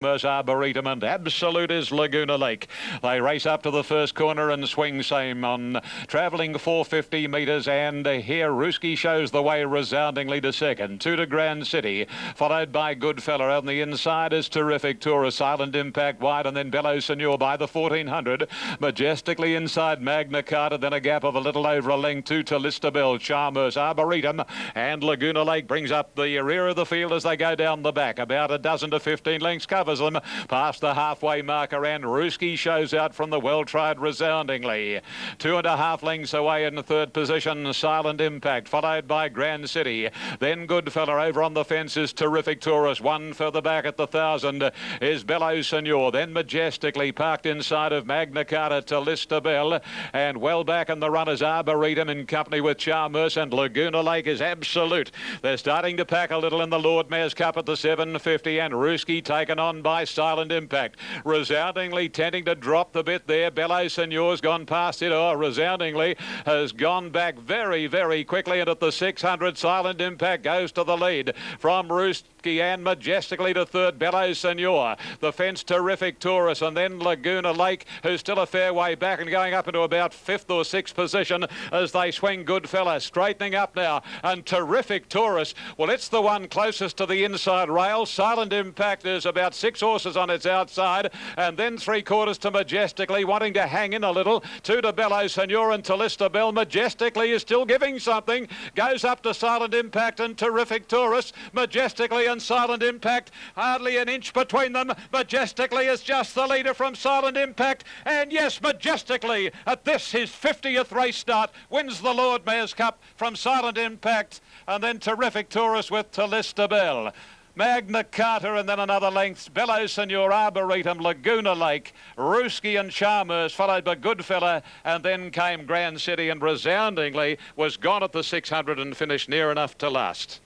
Arboretum and Absolute is Laguna Lake. They race up to the first corner and swing same on travelling 450 metres, and here Ruski shows the way resoundingly to second. Two to Grand City, followed by Goodfella. On the inside is Terrific Tourist, Silent Impact wide, and then Bellow Senor by the 1400. Majestically inside Magna Carta, then a gap of a little over a length to Talista Bell, Charmers, Arboretum, and Laguna Lake brings up the rear of the field as they go down the back. About a dozen to 15 lengths covers them past the halfway marker, and Ruski shows out from the well-tried resoundingly. 2.5 lengths away in third position, Silent Impact, followed by Grand City. Then Goodfella. Over on the fence is Terrific Tourist. One further back at the 1,000 is Bellow Senor. Then Majestically parked inside of Magna Carta, Talista Bell, and well back in the runners Arboretum in company with Charmers, and Laguna Lake is Absolute. They're starting to pack a little in the Lord Mayor's Cup at the 750, and Ruski taken on by Silent Impact. Resoundingly tending to drop the bit there. Bellow Senor's gone past it. Resoundingly has gone back very, very quickly, and at the 600, Silent Impact goes to the lead from Ruski, and Majestically to third, Bellow Senor. The fence, Terrific Tourist, and then Laguna Lake, who's still a fair way back and going up into about 5th or 6th position as they swing Goodfella. Straightening up now, and Terrific Tourist, well, it's the one closest to the inside rail. Silent Impact is about 6 horses on its outside, and then 3/4 to Majestically, wanting to hang in a little. 2 to Bellow Senor and Talista Bell. Majestically is still giving something. Goes up to Silent Impact and Terrific Tourist. Majestically and Silent Impact, hardly an inch between them. Majestically is just the leader from Silent Impact, and yes, Majestically at this his 50th race start wins the Lord Mayor's Cup from Silent Impact, and then Terrific Tourist with Talista Bell. Magna Carta, and then another length. Bellow Senor, Arboretum, Laguna Lake, Ruski and Charmers, followed by Goodfella, and then came Grand City, and resoundingly was gone at the 600 and finished near enough to last.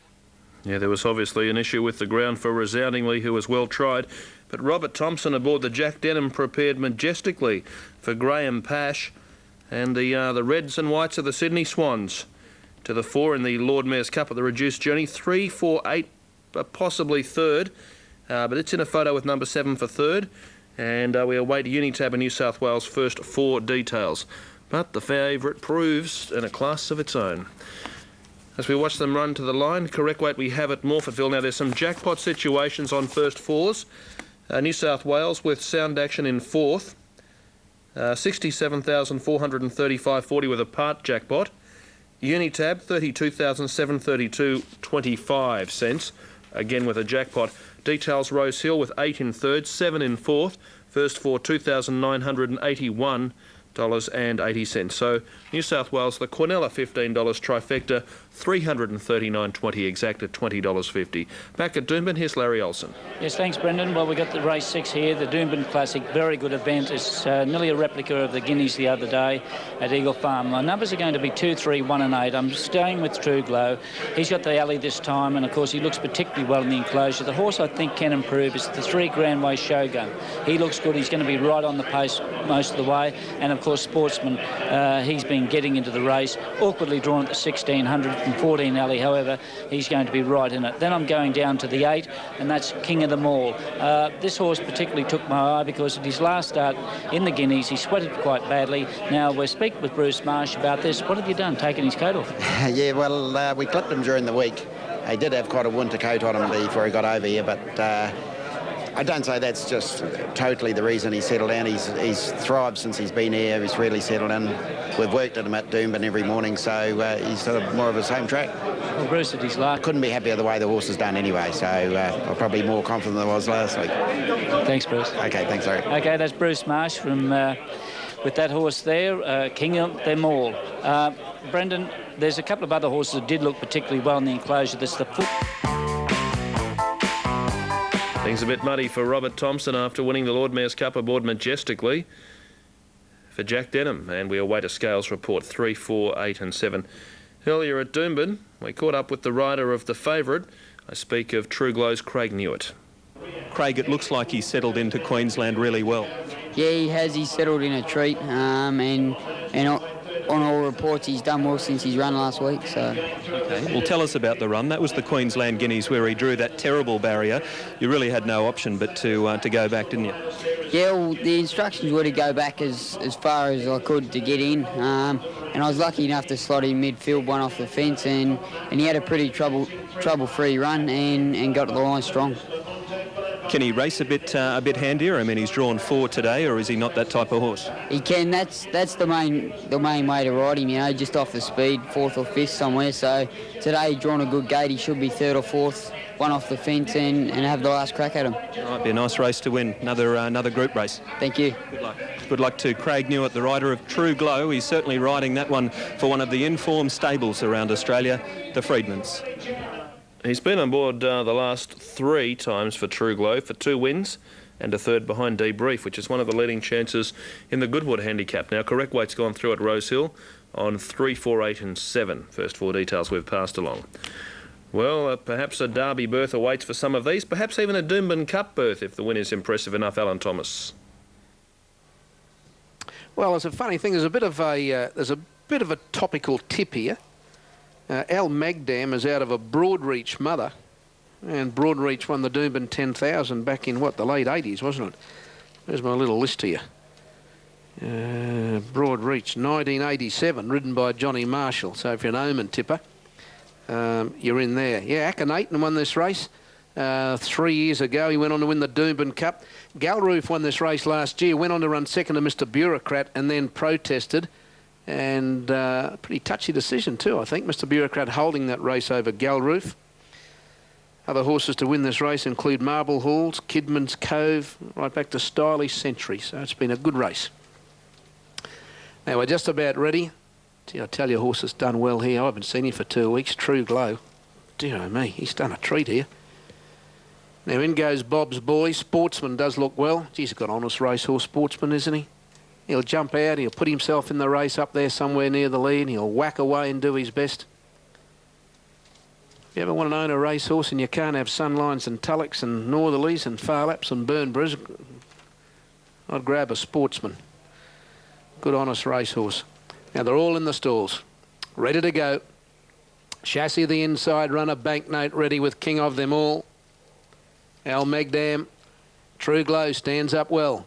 Yeah, there was obviously an issue with the ground for Resoundingly, who was well tried. But Robert Thompson aboard the Jack Denham prepared Majestically for Graham Pash, and the reds and whites of the Sydney Swans to the 4 in the Lord Mayor's Cup at the reduced journey. 3, 4, 8, possibly third, but it's in a photo with number 7 for third, and we await Unitab in New South Wales' first 4 details. But the favourite proves in a class of its own. As we watch them run to the line, correct weight we have at Morphettville. Now there's some jackpot situations on first 4s. New South Wales with Sound Action in 4th, 67,435.40 with a part jackpot. Unitab 32,732.25 cents, again with a jackpot. Details Rose Hill with 8 in third, 7 in fourth. First 4, $2,981.80. So New South Wales, the Quinella $15 trifecta, $339.20 exact at $20.50. Back at Doomben, here's Larry Olsen. Yes, thanks, Brendan. Well, we've got the race 6 here, the Doomben Classic. Very good event. It's nearly a replica of the Guineas the other day at Eagle Farm. My numbers are going to be 2, 3, 1 and 8. I'm staying with True Glow. He's got the alley this time, and of course he looks particularly well in the enclosure. The horse I think can improve is the 3 Grandway Shogun. He looks good. He's going to be right on the pace most of the way. And of course Sportsman, he's been getting into the race. Awkwardly drawn at the 1600 from 14 alley, however, he's going to be right in it. Then I'm going down to the 8, and that's King of them All. This horse particularly took my eye because at his last start in the Guineas, he sweated quite badly. Now, we're speaking with Bruce Marsh about this. What have you done, taken his coat off? Yeah, well, we clipped him during the week. He did have quite a winter coat on him before he got over here, but I don't say that's just totally the reason he's settled down. He's thrived since he's been here. He's really settled in. We've worked at him at Doomben every morning, so he's sort of more of his home track. Well, Bruce, at his last... Couldn't be happier the way the horse has done anyway, so I'm probably more confident than I was last week. Thanks, Bruce. Okay, thanks, Larry. Okay, that's Bruce Marsh from with that horse there, King of them All. Brendan, there's a couple of other horses that did look particularly well in the enclosure. There's the foot... Things a bit muddy for Robert Thompson after winning the Lord Mayor's Cup aboard Majestically for Jack Denham, and we await a scales report 3, 4, 8 and 7. Earlier at Doomben, we caught up with the rider of the favourite. I speak of True Glow's Craig Newitt. Craig, it looks like he's settled into Queensland really well. Yeah, he has. He's settled in a treat, and on all reports, he's done well since his run last week. So, Okay. Well, tell us about the run. That was the Queensland Guineas where he drew that terrible barrier. You really had no option but to go back, didn't you? yeah, well, the instructions were to go back as far as I could to get in, and I was lucky enough to slot in midfield, one off the fence, and he had a pretty trouble-free run and got to the line strong. Can he race a bit handier? I mean, he's drawn 4 today, or is he not that type of horse? He can. That's the main way to ride him. You know, just off the speed, 4th or 5th somewhere. So today he's drawn a good gate. He should be 3rd or 4th, one off the fence, and have the last crack at him. Might be a nice race to win. Another group race. Thank you. Good luck. Good luck to Craig Newitt, the rider of True Glow. He's certainly riding that one for one of the informed stables around Australia, the Freedmans. He's been on board the last 3 times for True Glow for 2 wins and a 3rd behind Debrief, which is one of the leading chances in the Goodwood handicap. Now, correct weight's gone through at Rosehill on 3, 4, 8 and 7. First 4 details we've passed along. Well, perhaps a Derby berth awaits for some of these, perhaps even a Doomben Cup berth if the win is impressive enough, Alan Thomas. Well, it's a funny thing. There's a bit of a topical tip here. Al Magdam is out of a Broadreach mother, and Broadreach won the Doomben 10,000 back in, the late 80s, wasn't it? There's my little list here. Broadreach, 1987, ridden by Johnny Marshall. So if you're an Omen tipper, you're in there. Yeah, Akhenaten won this race 3 years ago. He went on to win the Doomben Cup. Galroof won this race last year, went on to run second to Mr. Bureaucrat and then protested. And pretty touchy decision too, I think. Mr. Bureaucrat holding that race over Galroof. Other horses to win this race include Marble Halls, Kidman's Cove, right back to Stylish Century. So it's been a good race. Now we're just about ready. Gee, I tell you, horse has done well here. I haven't seen him for 2 weeks. True Glow. Dear oh me, he's done a treat here. Now in goes Bob's Boy. Sportsman does look well. Geez, he's got honest racehorse Sportsman, isn't he? He'll jump out, he'll put himself in the race up there somewhere near the lead, he'll whack away and do his best. If you ever want to own a racehorse and you can't have Sunlines and Tullocks and Northerlies and Farlaps and Burnberries, I'd grab a Sportsman. Good honest racehorse. Now they're all in the stalls, ready to go. Chassis the inside runner, Banknote ready with King of Them All. Al Magdam, True Glow stands up well.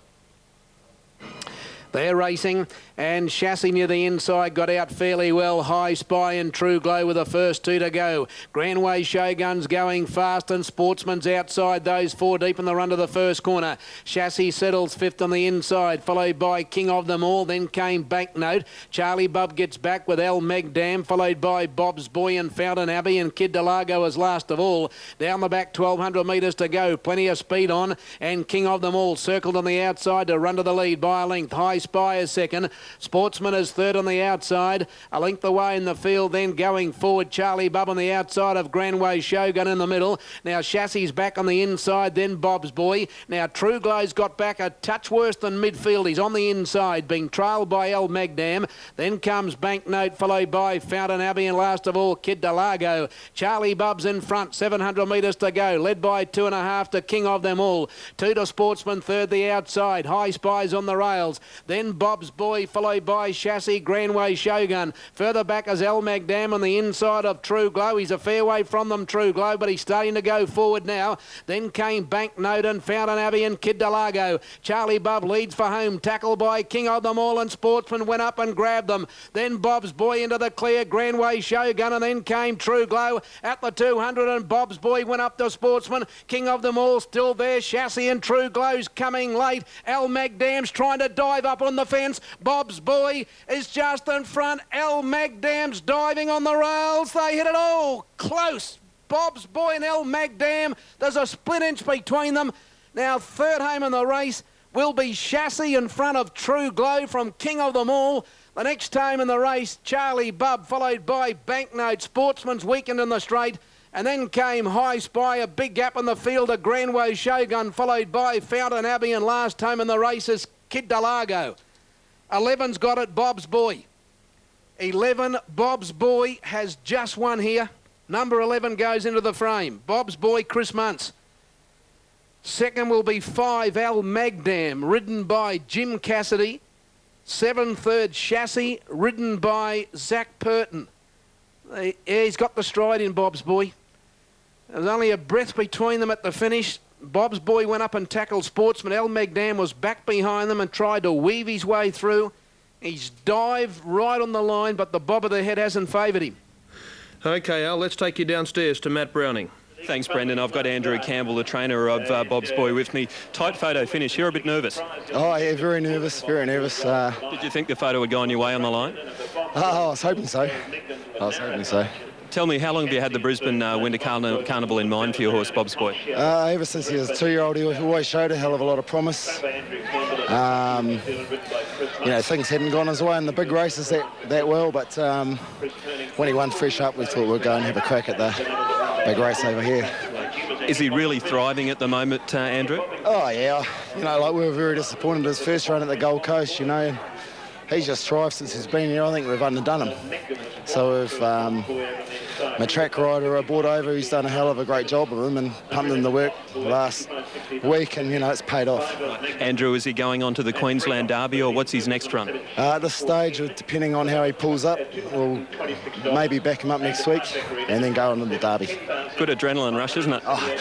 They're racing, and Chassis near the inside got out fairly well. High Spy and True Glow with the first 2 to go. Grandway Shogun's going fast, and Sportsman's outside those 4 deep in the run to the first corner. Chassis settles 5th on the inside, followed by King of Them All. Then came Banknote. Charlie Bub gets back with Al Magdam, followed by Bob's Boy and Fountain Abbey, and Kid Delago as last of all. Down the back, 1,200 metres to go. Plenty of speed on, and King of Them All circled on the outside to run to the lead by a length. High Spy is second. Sportsman is third on the outside. A length away in the field, then going forward. Charlie Bub on the outside of Grandway Shogun in the middle. Now Chassis back on the inside, then Bob's Boy. Now True Glow's got back a touch worse than midfield. He's on the inside, being trailed by Al Magdam. Then comes Banknote, followed by Fountain Abbey, and last of all, Kid Delago. Charlie Bub's in front, 700 metres to go, led by 2.5 to King of Them All. 2 to Sportsman, third the outside. High Spy's on the rails. Then Bob's Boy, followed by Chassis, Grandway Shogun. Further back is Al Magdam on the inside of True Glow. He's a fair way from them, True Glow, but he's starting to go forward now. Then came Banknote and Fountain Abbey and Kid Delago. Charlie Bub leads for home, tackled by King of Them All, and Sportsman went up and grabbed them. Then Bob's Boy into the clear, Grandway Shogun, and then came True Glow at the 200, and Bob's Boy went up to Sportsman. King of Them All still there. Chassis and True Glow's coming late. Al Magdam's trying to dive up on the fence. Bob's Boy is just in front. Al Magdam's diving on the rails. They hit it all close. Bob's Boy and Al Magdam. There's a split inch between them. Now third home in the race will be Chassis in front of True Glow from King of Them All. The next home in the race, Charlie Bub, followed by Banknote. Sportsman's weakened in the straight. And then came High Spy, a big gap in the field, a Grandway Shogun, followed by Fountain Abbey, and last home in the race is Kid Delago. 11's got it, Bob's Boy. 11, Bob's Boy has just won here. Number 11 goes into the frame. Bob's Boy, Chris Muntz. Second will be 5, Al Magdam, ridden by Jim Cassidy. 7/3 Chassis, ridden by Zach Purton. He's got the stride in Bob's Boy. There was only a breath between them at the finish. Bob's Boy went up and tackled Sportsman. El Megdam was back behind them and tried to weave his way through. He's dived right on the line, but the bob of the head hasn't favoured him. OK, Al, let's take you downstairs to Matt Browning. Thanks, Brendan. I've got Andrew Campbell, the trainer of Bob's Boy, with me. Tight photo finish. You're a bit nervous. Oh, yeah, very nervous, very nervous. Did you think the photo had gone your way on the line? I was hoping so. Tell me, how long have you had the Brisbane Winter Carnival in mind for your horse, Bob's Boy? Ever since he was a 2-year-old, he always showed a hell of a lot of promise. You know, things hadn't gone his way in the big races that well, but when he won Fresh Up, we thought we'd go and have a crack at the big race over here. Is he really thriving at the moment, Andrew? Oh, yeah. You know, like, we were very disappointed his first run at the Gold Coast, you know. And he's just thrived since he's been here. I think we've underdone him. So we've my track rider I brought over, he's done a hell of a great job of him and pumped him to work last week, and, you know, it's paid off. Andrew, is he going on to the Queensland Derby, or what's his next run? At this stage, depending on how he pulls up, we'll maybe back him up next week and then go on to the Derby. Good adrenaline rush, isn't it? Oh,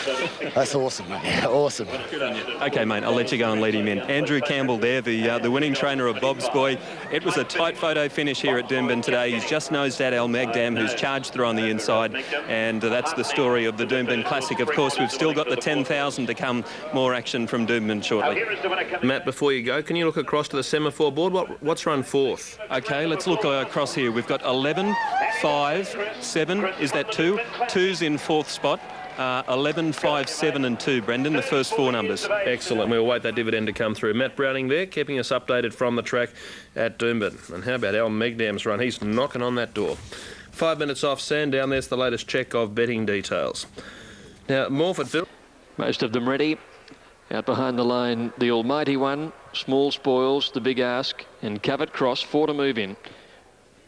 that's awesome, mate. Awesome. Good on you. OK, mate, I'll let you go and lead him in. Andrew Campbell there, the winning trainer of Bob's Boy. It was a tight photo finish here at Doomben today. He's just nosed out El Megdam, who's charged through on the inside, and that's the story of the Doomben Classic. Of course, we've still got the 10,000 to come. More action from Doomben shortly. Matt, before you go, can you look across to the semaphore board? What's run fourth? OK, let's look across here. We've got 11, 5, 7. Is that 2? 2's in fourth spot. 11, 5, 7 and 2, Brendan, the first four numbers. Excellent. We'll wait that dividend to come through. Matt Browning there, keeping us updated from the track at Doomben. And how about El Megdam's run? He's knocking on that door. 5 minutes off Sandown. There's the latest check of betting details. Now, Morfordville. Most of them ready. Out behind the line, the Almighty One, Small Spoils, The Big Ask, and Covered Cross, 4 to move in.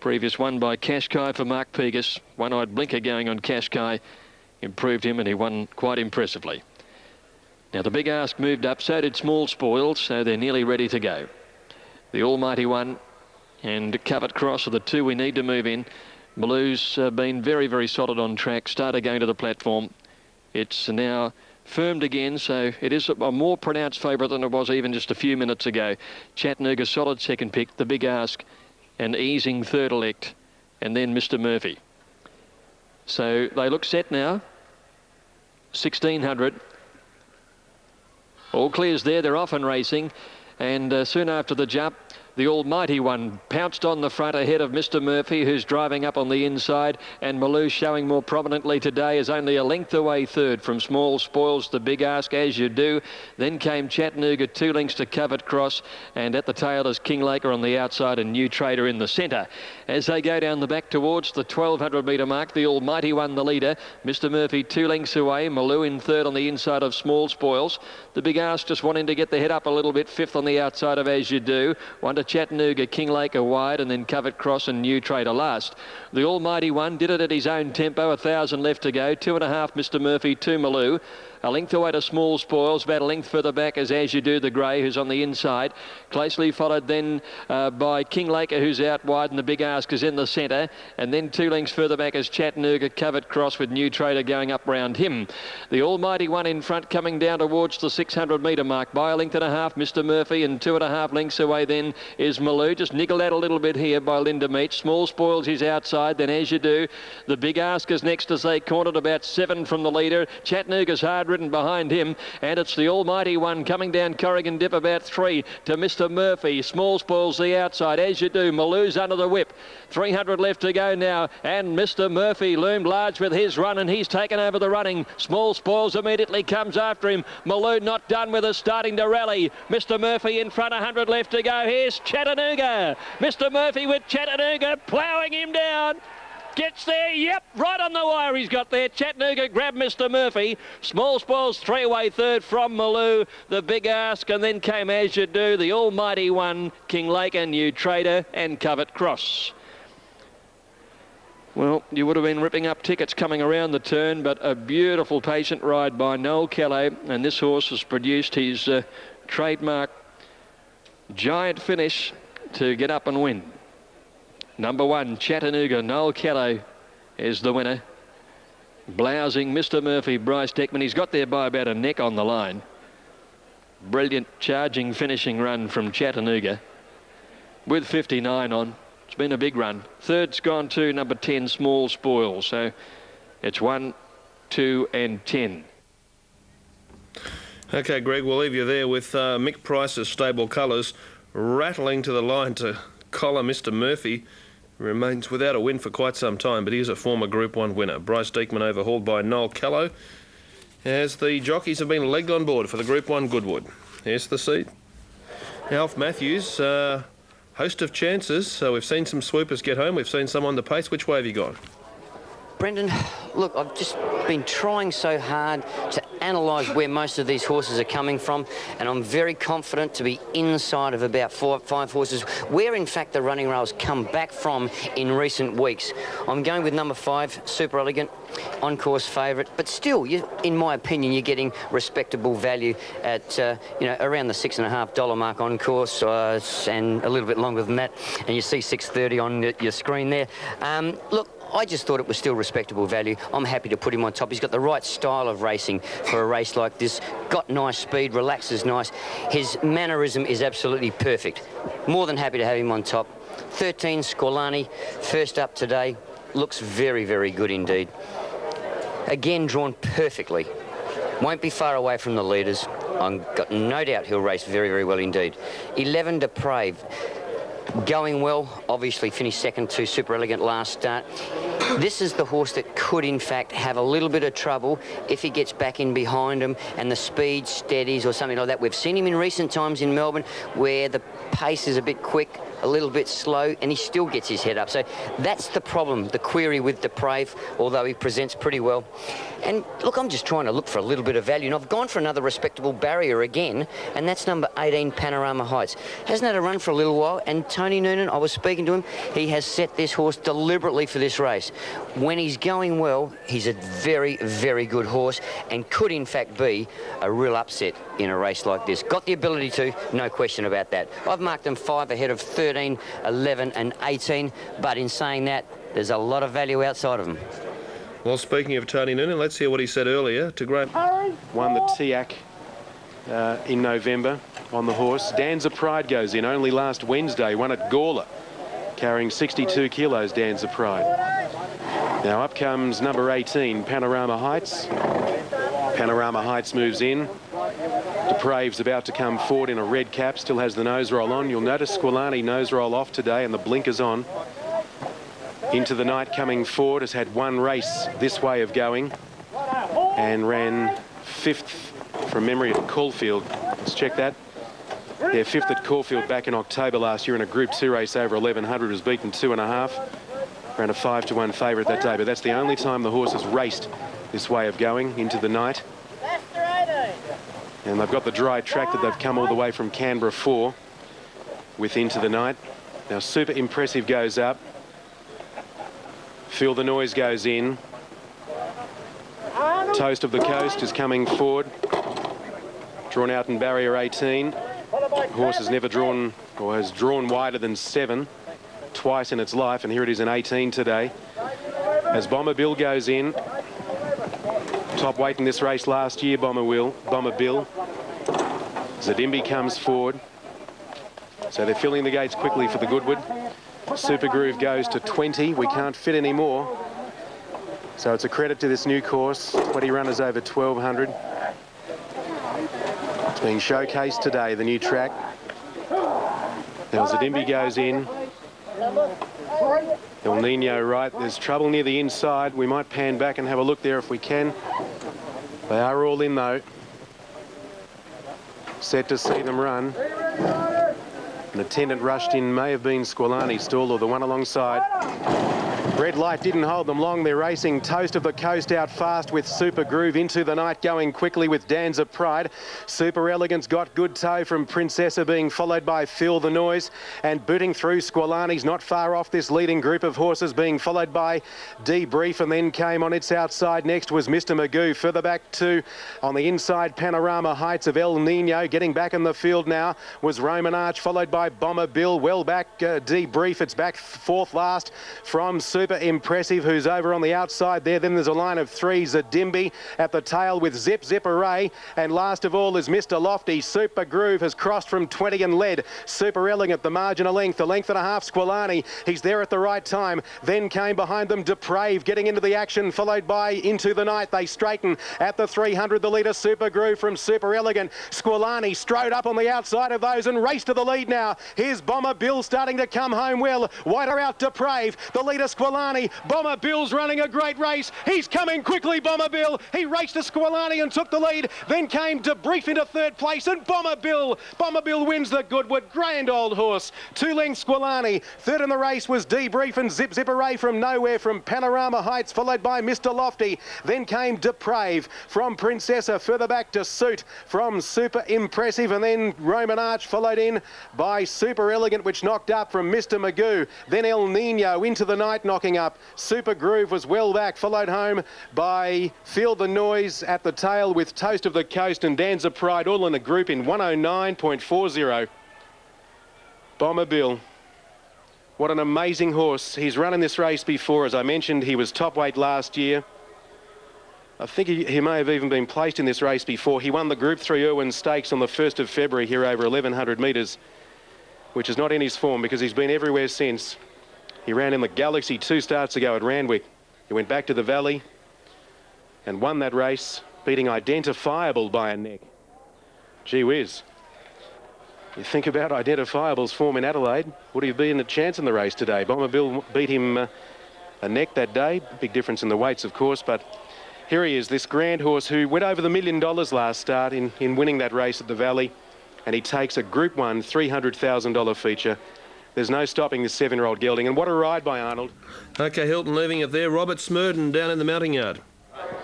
Previous one by Kashkai for Mark Pegas. One-eyed blinker going on Kashkai. Improved him and he won quite impressively. Now the Big Ask moved up, so did Small Spoils, so they're nearly ready to go. The Almighty One and Covered Cross are the 2 we need to move in. Maloo's been very, very solid on track, started going to the platform. It's now firmed again, so it is a more pronounced favourite than it was even just a few minutes ago. Chattanooga solid second pick, The Big Ask, and Easing third elect, and then Mr. Murphy. So they look set now. 1600. All clears there. They're off and racing. And soon after the jump, the Almighty One pounced on the front ahead of Mr. Murphy, who's driving up on the inside, and Maloo showing more prominently today is only a length away third from Small Spoils, The Big Ask, As You Do. Then came Chattanooga, 2 lengths to Covered Cross, and at the tail is King Laker on the outside and New Trader in the centre. As they go down the back towards the 1200 metre mark, the Almighty One the leader, Mr. Murphy 2 lengths away, Maloo in third on the inside of Small Spoils. The Big Ask just wanting to get the head up a little bit, 5th on the outside of As You Do. One to Chattanooga, King Laker wide, and then Covered Cross and New Trader last. The Almighty One did it at his own tempo, 1,000 left to go. 2.5 Mr. Murphy, 2 Maloo. A length away to Small Spoils, about a length further back as You Do the grey, who's on the inside. Closely followed then by King Laker, who's out wide, and the Big Ask is in the centre. And then 2 lengths further back as Chattanooga, Covered Cross with New Trader going up round him. The Almighty One in front coming down towards the 600 metre mark by a length and a half, Mr. Murphy, and 2.5 lengths away then is Maloo. Just niggled out a little bit here by Linda Meach. Small Spoils is outside, then As You Do. The Big Ask is next as they cornered about 7 from the leader. Chattanooga's hard ridden behind him, and it's the Almighty One coming down Corrigan Dip about 3 to Mr. Murphy. Small Spoils the outside, As You Do. Maloo's under the whip. 300 left to go now, and Mr. Murphy loomed large with his run, and he's taken over the running. Small Spoils immediately comes after him. Maloo not done with us, starting to rally. Mr. Murphy in front, 100 left to go. Here's Chattanooga. Mr. Murphy with Chattanooga ploughing him down. Gets there, yep, right on the wire he's got there. Chattanooga grabbed Mr. Murphy. Small Spoils 3-away third from Maloo. The Big Ask, and then came As You Do, the Almighty One, King Laker, New Trader, and Covered Cross. Well, you would have been ripping up tickets coming around the turn, but a beautiful patient ride by Noel Kello, and this horse has produced his trademark giant finish to get up and win. Number 1, Chattanooga, Noel Callow is the winner. Blousing Mr. Murphy, Bryce Deckman. He's got there by about a neck on the line. Brilliant charging finishing run from Chattanooga with 59 on. It's been a big run. Third's gone to number 10, Small Spoil. So it's 1, 2 and 10. OK, Greg, we'll leave you there with Mick Price's Stable Colours rattling to the line to collar Mr. Murphy. Remains without a win for quite some time, but he is a former Group 1 winner. Bryce Deckman overhauled by Noel Callow as the jockeys have been legged on board for the Group 1 Goodwood. Here's the seat. Alf Matthews, host of chances. So we've seen some swoopers get home. We've seen some on the pace. Which way have you gone? Brendan, look, I've just been trying so hard to analyse where most of these horses are coming from, and I'm very confident to be inside of about 4 or 5 horses, where in fact the running rails come back from in recent weeks. I'm going with number 5, Super Elegant, on-course favourite, but still, in my opinion, you're getting respectable value at, around the $6.50 mark on course, and a little bit longer than that, and you see 6.30 on your screen there. Look, I just thought it was still respectable value. I'm happy to put him on top. He's got the right style of racing for a race like this. Got nice speed, relaxes nice. His mannerism is absolutely perfect. More than happy to have him on top. 13, Scolani, first up today. Looks very, very good indeed. Again, drawn perfectly. Won't be far away from the leaders. I've got no doubt he'll race very, very well indeed. 11, Depraved. Going well, obviously finished second to Super Elegant last start. This is the horse that could, in fact, have a little bit of trouble if he gets back in behind him and the speed steadies or something like that. We've seen him in recent times in Melbourne where the pace is a bit quick, a little bit slow, and he still gets his head up. So that's the problem, the query with Depraved, although he presents pretty well. And look, I'm just trying to look for a little bit of value. And I've gone for another respectable barrier again, and that's number 18, Panorama Heights. Hasn't had a run for a little while, and Tony Noonan, I was speaking to him, he has set this horse deliberately for this race. When he's going well, he's a very, very good horse and could, in fact, be a real upset in a race like this. Got the ability to, no question about that. I've marked them 5 ahead of 13, 11 and 18, but in saying that, there's a lot of value outside of them. Well, speaking of Tony Noonan, let's hear what he said earlier to Graham. Won the TIAC in November on the horse. Danza Pride goes in only last Wednesday, won at Gawler, carrying 62 kilos, Danza Pride. Now up comes number 18, Panorama Heights. Panorama Heights moves in. Depraved's about to come forward in a red cap, still has the nose roll on. You'll notice Squilani nose roll off today and the blinkers on. Into the night coming forward, has had one race this way of going and ran 5th from memory at Caulfield. Let's check that. Yeah, 5th at Caulfield back in October last year in a Group 2 race over 1100, was beaten 2.5. Ran a 5-1 favourite that day, but that's the only time the horse has raced this way of going into the night. And they've got the dry track that they've come all the way from Canberra for with Into the Night. Now Super Impressive goes up. Feel the Noise goes in. Toast of the Coast is coming forward. Drawn out in barrier 18. Horse has never drawn or has drawn wider than 7 twice in its life, and here it is in 18 today. As Bomber Bill goes in. Top weight in this race last year, Bomber Bill. Zadimbi comes forward. So they're filling the gates quickly for the Goodwood. Super Groove goes to 20. We can't fit any more. So it's a credit to this new course. 20 runners over 1200. It's being showcased today, the new track. Now Zadimbi goes in. El Nino right. There's trouble near the inside. We might pan back and have a look there if we can. They are all in though. Set to see them run. An attendant rushed in, may have been Squilani stall or the one alongside. Red Light didn't hold them long. They're racing Toast of the Coast out fast with Super Groove into the night, going quickly with Danza Pride. Super Elegance got good toe from Princessa, being followed by Feel the Noise, and booting through Squalani's not far off this leading group of horses, being followed by Debrief, and then came on its outside. Next was Mr. Magoo. Further back to, on the inside, Panorama Heights of El Nino. Getting back in the field now was Roman Arch, followed by Bomber Bill. Well back, Debrief. It's back fourth last from Super Impressive, who's over on the outside there. Then there's a line of three, Zadimbi at the tail with Zip Zip Array, and last of all is Mr. Lofty. Super Groove has crossed from 20 and led. Super Elegant, the margin of length, a length and a half. Squalani, he's there at the right time. Then came behind them Deprave, getting into the action, followed by Into the Night. They straighten at the 300, the leader Super Groove from Super Elegant. Squalani strode up on the outside of those and race to the lead now. Here's Bomber Bill starting to come home well. Wider out Deprave, the leader Squalani. Bomber Bill's running a great race. He's coming quickly, Bomber Bill. He raced to Squalani and took the lead. Then came Debrief into third place, and Bomber Bill wins the Goodwood. Grand old horse. 2 lengths Squalani. Third in the race was Debrief and Zip Zip Array from nowhere from Panorama Heights, followed by Mr. Lofty. Then came Deprave from Princessa. Further back to Suit from Super Impressive, and then Roman Arch followed in by Super Elegant, which knocked up from Mr. Magoo. Then El Nino into the night, knocking up. Super Groove was well back, followed home by Feel the Noise at the tail with Toast of the Coast and Danza Pride, all in a group in 109.40. Bomber Bill. What an amazing horse. He's run in this race before. As I mentioned, he was top weight last year. I think he may have even been placed in this race before. He won the Group 3 Irwin Stakes on the 1st of February here over 1,100 metres, which is not in his form because he's been everywhere since. He ran in the Galaxy 2 starts ago at Randwick. He went back to the Valley and won that race, beating Identifiable by a neck. Gee whiz. You think about Identifiable's form in Adelaide, would he have been a chance in the race today? Bomber Bill beat him a neck that day. Big difference in the weights, of course, but here he is, this grand horse who went over the $1 million last start in winning that race at the Valley, and he takes a Group 1 $300,000 feature. There's no stopping this 7-year-old gelding, and what a ride by Arnold. OK, Hilton leaving it there. Robert Smurden down in the mounting yard.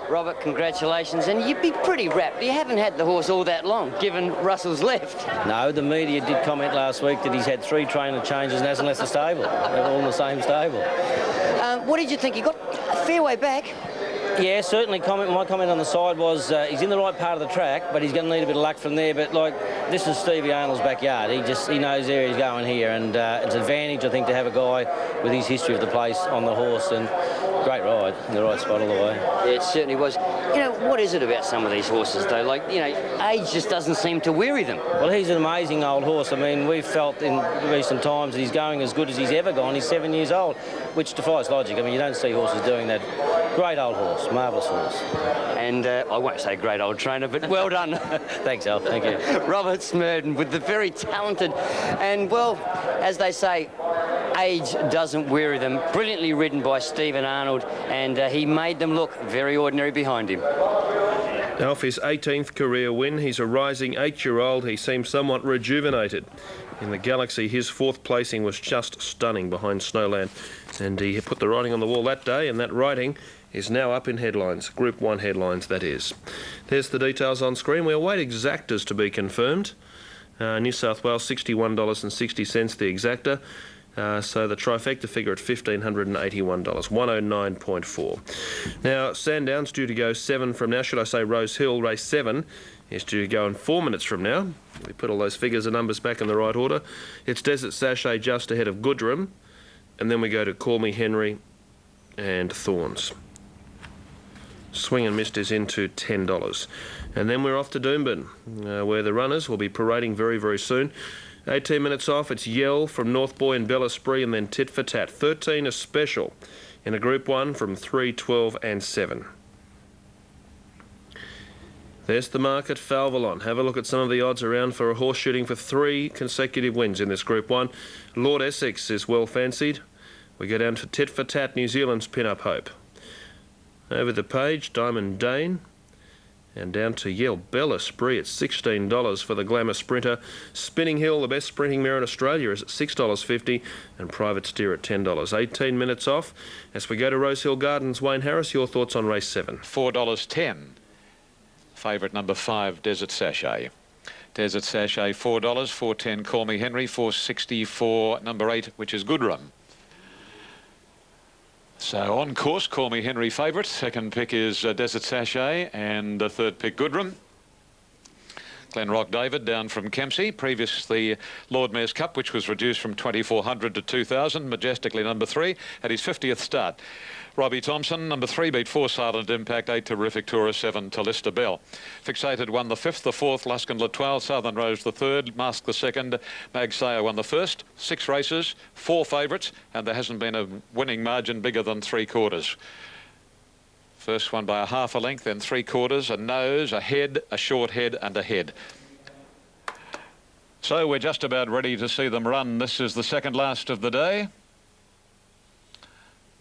Robert, congratulations, and you'd be pretty rapt. You haven't had the horse all that long, given Russell's left. No, the media did comment last week that he's had 3 trainer changes and hasn't left the stable. They're all in the same stable. What did you think? He got a fair way back. Yeah, certainly. My comment on the side was he's in the right part of the track, but he's going to need a bit of luck from there. But like, this is Stevie Arnold's backyard. He knows where he's going here, and it's an advantage, I think, to have a guy with his history of the place on the horse. And great ride in the right spot all the way. Yeah, it certainly was. You know, what is it about some of these horses though? Like, you know, age just doesn't seem to weary them. Well, he's an amazing old horse. I mean, we've felt in recent times that he's going as good as he's ever gone. He's 7 years old, which defies logic. I mean, you don't see horses doing that. Great old horse, marvellous horse. And I won't say great old trainer, but well done. Thanks, Al. Thank you. Robert Smurden with the very talented and, well, as they say, age doesn't weary them. Brilliantly ridden by Stephen Arnold, and he made them look very ordinary behind him. Off his 18th career win, he's a rising 8-year-old. He seems somewhat rejuvenated. In the Galaxy, his 4th placing was just stunning behind Snowland, and he put the writing on the wall that day, and that writing is now up in headlines, Group 1 headlines, that is. There's the details on screen. We await exactas to be confirmed. New South Wales, $61.60 the exacta. So the trifecta figure at $1,581, 109.4. Now, Sandown's due to go 7 from now. Should I say Rose Hill, race 7, is due to go in 4 minutes from now. We put all those figures and numbers back in the right order. It's Desert Sachet just ahead of Goodrum, and then we go to Call Me Henry and Thorns. Swing and Mist is into $10. And then we're off to Doomben, where the runners will be parading very, very soon. 18 minutes off, it's Yell from North Boy and Bella Spree, and then Tit for Tat. 13 a special in a Group 1 from 3, 12 and 7. There's the market, Falvalon. Have a look at some of the odds around for a horse shooting for 3 consecutive wins in this Group 1. Lord Essex is well fancied. We go down to Tit for Tat, New Zealand's pin-up hope. Over the page, Diamond Dane. And down to Yale Bella Spree at $16 for the Glamour Sprinter. Spinning Hill, the best sprinting mare in Australia, is at $6.50, and Private Steer at $10. 18 minutes off. As we go to Rosehill Gardens, Wayne Harris, your thoughts on race 7? $4.10. Favourite number 5, Desert Sachet. Desert Sachet $4, $4.10 Call Me Henry, $4.64 number 8, which is Goodrum. So on course, Call Me Henry favourite. Second pick is Desert Sachet, and the third pick Goodrum. Glenrock David down from Kempsey, previously Lord Mayor's Cup, which was reduced from 2,400 to 2,000, majestically number 3, at his 50th start. Robbie Thompson, number 3, beat 4 Silent Impact, 8 Terrific Tourist, 7 Talista Bell. Fixated won the 5th, the 4th, Luskin Latoile, Southern Rose the 3rd, Mask the 2nd, Mag Sayer won the 1st. 6 races, 4 favourites, and there hasn't been a winning margin bigger than 3/4. First one by a half a length, then 3/4, a nose, a head, a short head and a head. So we're just about ready to see them run. This is the second last of the day.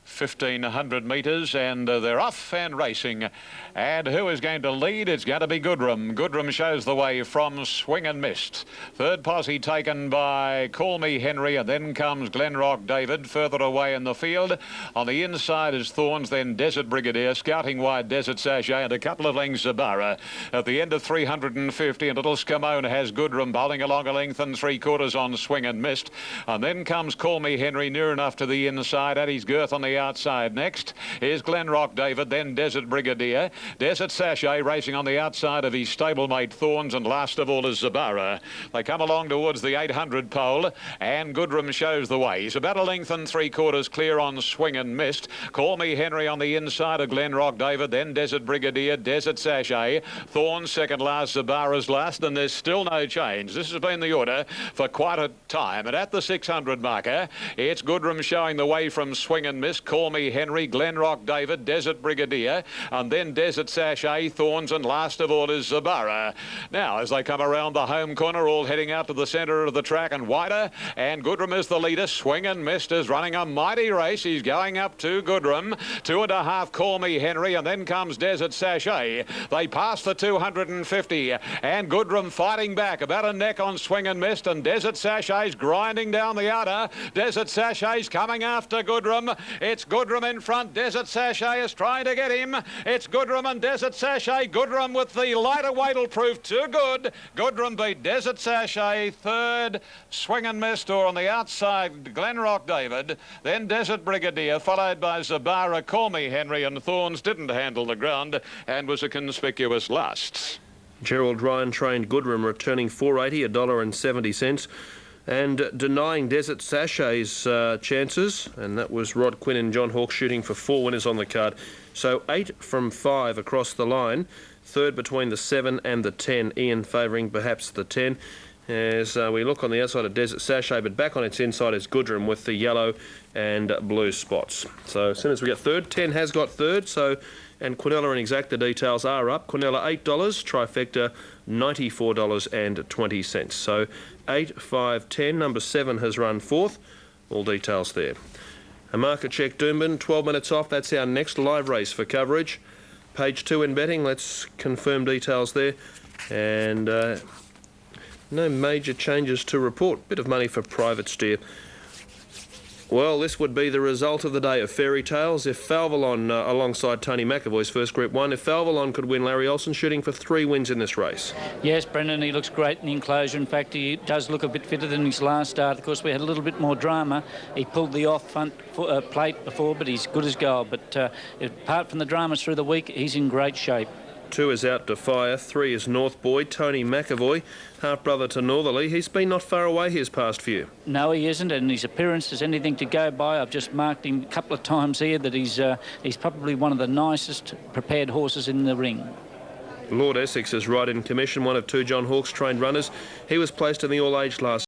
1,500 metres, and they're off and racing. And who is going to lead? It's going to be Goodrum. Goodrum shows the way from Swing and Mist. Third posse taken by Call Me Henry, and then comes Glenrock David further away in the field. On the inside is Thorns, then Desert Brigadier, scouting wide Desert Sachet, and a couple of lengths Zabara. At the end of 350, and Little Scamone has Goodrum bowling along a length and 3/4 on Swing and Mist. And then comes Call Me Henry near enough to the inside at his girth on the outside. Next is Glenrock David, then Desert Brigadier. Desert Sachet racing on the outside of his stablemate Thorns, and last of all is Zabara. They come along towards the 800 pole, and Goodrum shows the way. He's about a length and 3/4 clear on Swing and Mist. Call Me Henry on the inside of Glenrock David, then Desert Brigadier, Desert Sachet, Thorns second last, Zabara's last, and there's still no change. This has been the order for quite a time, and at the 600 marker, it's Goodrum showing the way from Swing and Mist, Call Me Henry, Glenrock David, Desert Brigadier, and then Desert Sachet, Thorns, and last of all is Zabara. Now, as they come around the home corner, all heading out to the centre of the track and wider, and Goodrum is the leader. Swing and Mist is running a mighty race. He's going up to Goodrum. 2.5 Call Me Henry, and then comes Desert Sachet. They pass the 250, and Goodrum fighting back, about a neck on Swing and Mist, and Desert Sachet's grinding down the outer. Desert Sachet's coming after Goodrum. It's Goodrum in front. Desert Sachet is trying to get him. It's Goodrum and Desert Sachet. Goodrum with the lighter weight will prove too good. Goodrum beat Desert Sachet. Third, Swing and Mist, or on the outside, Glenrock David. Then Desert Brigadier, followed by Zabara. Call Me Henry, and Thorns didn't handle the ground and was a conspicuous last. Gerald Ryan trained Goodrum, returning $4.80, $1.70. And denying Desert Sachet's chances, and that was Rod Quinn and John Hawke shooting for 4 winners on the card. So 8 from 5 across the line. Third between the 7 and the 10. Ian favouring perhaps the 10. As we look on the outside of Desert Sachet, but back on its inside is Goodrum with the yellow and blue spots. So as soon as we get third, 10 has got third. So, and Quinella and Exacta details are up. Quinella $8, Trifecta $94.20. So 8, 5, 10. Number 7 has run fourth. All details there. A market check, Doomben, 12 minutes off. That's our next live race for coverage. Page 2 in betting. Let's confirm details there. And no major changes to report. Bit of money for Private Steer. Well, this would be the result of the day of fairy tales if Falvalon, alongside Tony McAvoy's first Group 1, if Falvalon could win. Larry Olsen shooting for 3 wins in this race. Yes, Brendan, he looks great in the enclosure. In fact, he does look a bit fitter than his last start. Of course, we had a little bit more drama. He pulled the off front plate before, but he's good as gold. But apart from the dramas through the week, he's in great shape. 2 is Out to Fire, 3 is North Boy, Tony McAvoy, half-brother to Northerly. He's been not far away his past few. No, he isn't, and his appearance is anything to go by. I've just marked him a couple of times here that he's probably one of the nicest prepared horses in the ring. Lord Essex is right in commission, one of 2 John Hawke's trained runners. He was placed in the all-age last